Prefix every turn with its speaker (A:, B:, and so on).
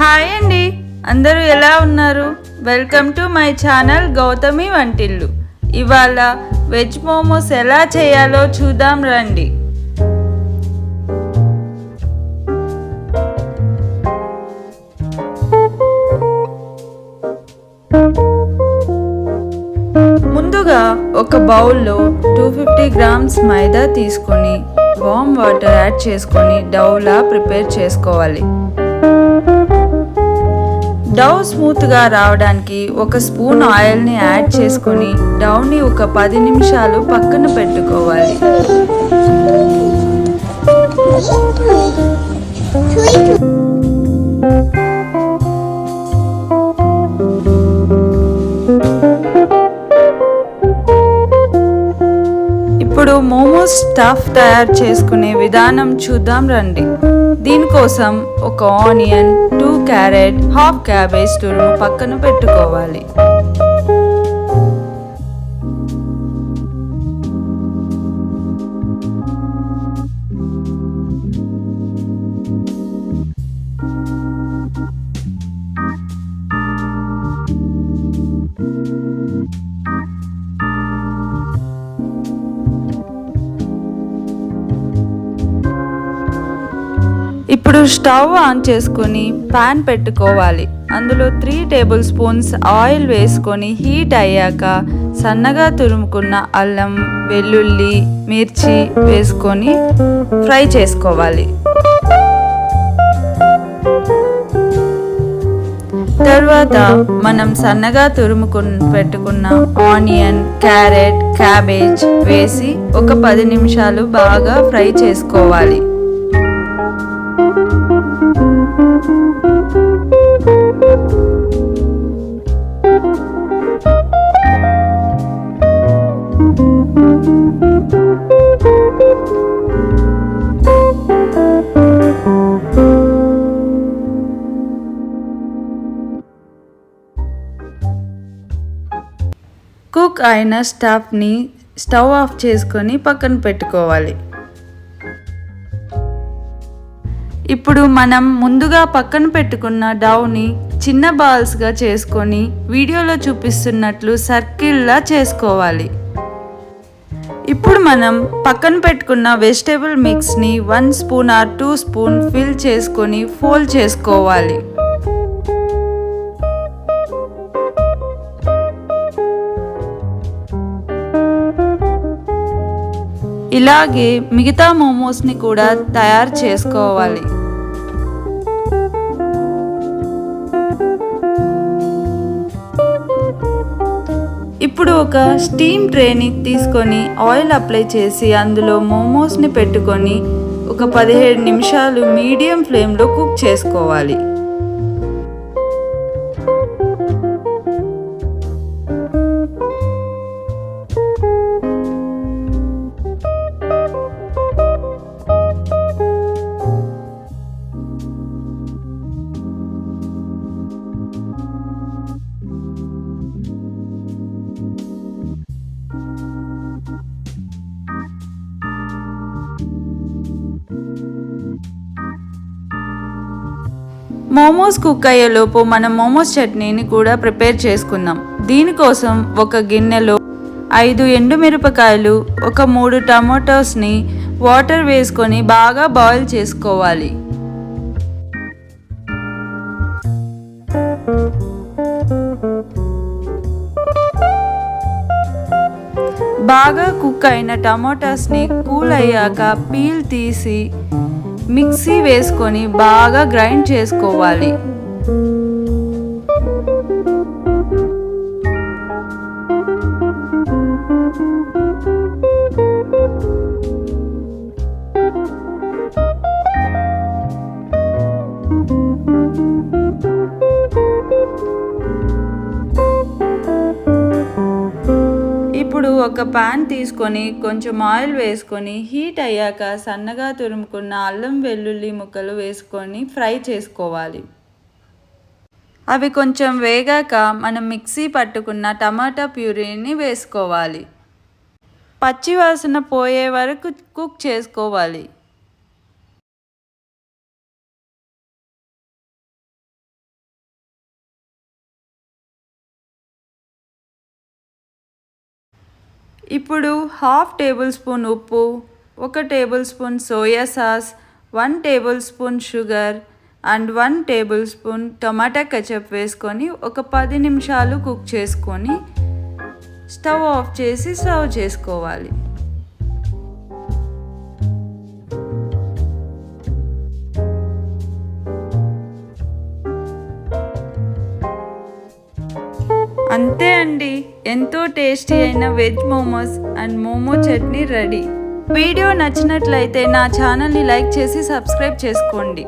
A: Hi అండి, అందరూ ఎలా ఉన్నారు? Welcome to my channel Gautami వంటిల్లు. ఇవాళ వెజ్ మోమోస్ ఎలా చేయాలో చూద్దాం రండి. ముందుగా ఒక బౌల్లో 250 గ్రామ్స్ మైదా తీసుకొని వామ్ వాటర్ యాడ్ చేసుకొని డౌలా ప్రిపేర్ చేసుకోవాలి. డౌ స్మూత్గా రావడానికి ఒక స్పూన్ ఆయిల్ని యాడ్ చేసుకొని డౌని ఒక 10 నిమిషాలు పక్కన పెట్టుకోవాలి. ఇప్పుడు మోమోస్ స్టఫ్ తయారు చేసుకునే విధానం చూద్దాం రండి. దీనికోసం ఒక ఆనియన్, 2 క్యారెట్, హాఫ్ క్యాబేజ్ తురుము పక్కన పెట్టుకోవాలి. ఇప్పుడు స్టవ్ ఆన్ చేసుకొని పాన్ పెట్టుకోవాలి. అందులో 3 టేబుల్ స్పూన్స్ ఆయిల్ వేసుకొని హీట్ అయ్యాక సన్నగా తురుముకున్న అల్లం, వెల్లుల్లి, మిర్చి వేసుకొని ఫ్రై చేసుకోవాలి. తర్వాత మనం సన్నగా పెట్టుకున్న ఆనియన్, క్యారెట్, క్యాబేజ్ వేసి ఒక 10 నిమిషాలు బాగా ఫ్రై చేసుకోవాలి. కుక్ అయిన స్టఫ్ని స్టవ్ ఆఫ్ చేసుకొని పక్కన పెట్టుకోవాలి. ఇప్పుడు మనం ముందుగా పక్కన పెట్టుకున్న డౌని చిన్న బాల్స్గా చేసుకొని వీడియోలో చూపిస్తున్నట్లు సర్కిల్లా చేసుకోవాలి. ఇప్పుడు మనం పక్కన పెట్టుకున్న వెజిటేబుల్ మిక్స్ని 1 స్పూన్ ఆర్ 2 స్పూన్ ఫిల్ చేసుకొని ఫోల్డ్ చేసుకోవాలి. ఇలాగే మిగతా మోమోస్ని కూడా తయారు చేసుకోవాలి. ఇప్పుడు ఒక స్టీమ్ ట్రేని తీసుకొని ఆయిల్ అప్లై చేసి అందులో మోమోస్ని పెట్టుకొని ఒక 17 నిమిషాలు మీడియం ఫ్లేమ్లో కుక్ చేసుకోవాలి. మోమోస్ కుక్ అయ్యేలోపు మనం మోమోస్ చట్నీని కూడా ప్రిపేర్ చేసుకుందాం. దీనికోసం ఒక గిన్నెలో 5 ఎండుమిరపకాయలు, ఒక 3 టమాటోస్ని వాటర్ వేసుకొని బాగా బాయిల్ చేసుకోవాలి. బాగా కుక్ అయిన టమాటాస్ని కూల్ అయ్యాక పీల్ తీసి మిక్సీ వేసుకొని బాగా గ్రైండ్ చేసుకోవాలి. ఇప్పుడు ఒక పాన్ తీసుకొని కొంచెం ఆయిల్ వేసుకొని హీట్ అయ్యాక సన్నగా తురుముకున్న అల్లం, వెల్లుల్లి ముక్కలు వేసుకొని ఫ్రై చేసుకోవాలి. అవి కొంచెం వేగాక మనం మిక్సీ పట్టుకున్న టమాటా ప్యూరీని వేసుకోవాలి. పచ్చివాసన పోయే వరకు కుక్ చేసుకోవాలి. ఇప్పుడు హాఫ్ టేబుల్ స్పూన్ ఉప్పు, 1 table spoon soya sauce, 1 table spoon sugar and 1 table spoon tomato ketchup వేసుకొని ఒక 10 నిమిషాలు కుక్ చేసుకొని స్టవ్ ఆఫ్ చేసి సర్వ్ చేసుకోవాలి. అంతే అండి, ఎంతో టేస్టీ అయిన veg momos and momo chutney ready. Video నచ్చినట్లయితే నా ఛానల్ని లైక్ చేసి సబ్స్క్రైబ్ చేసుకోండి.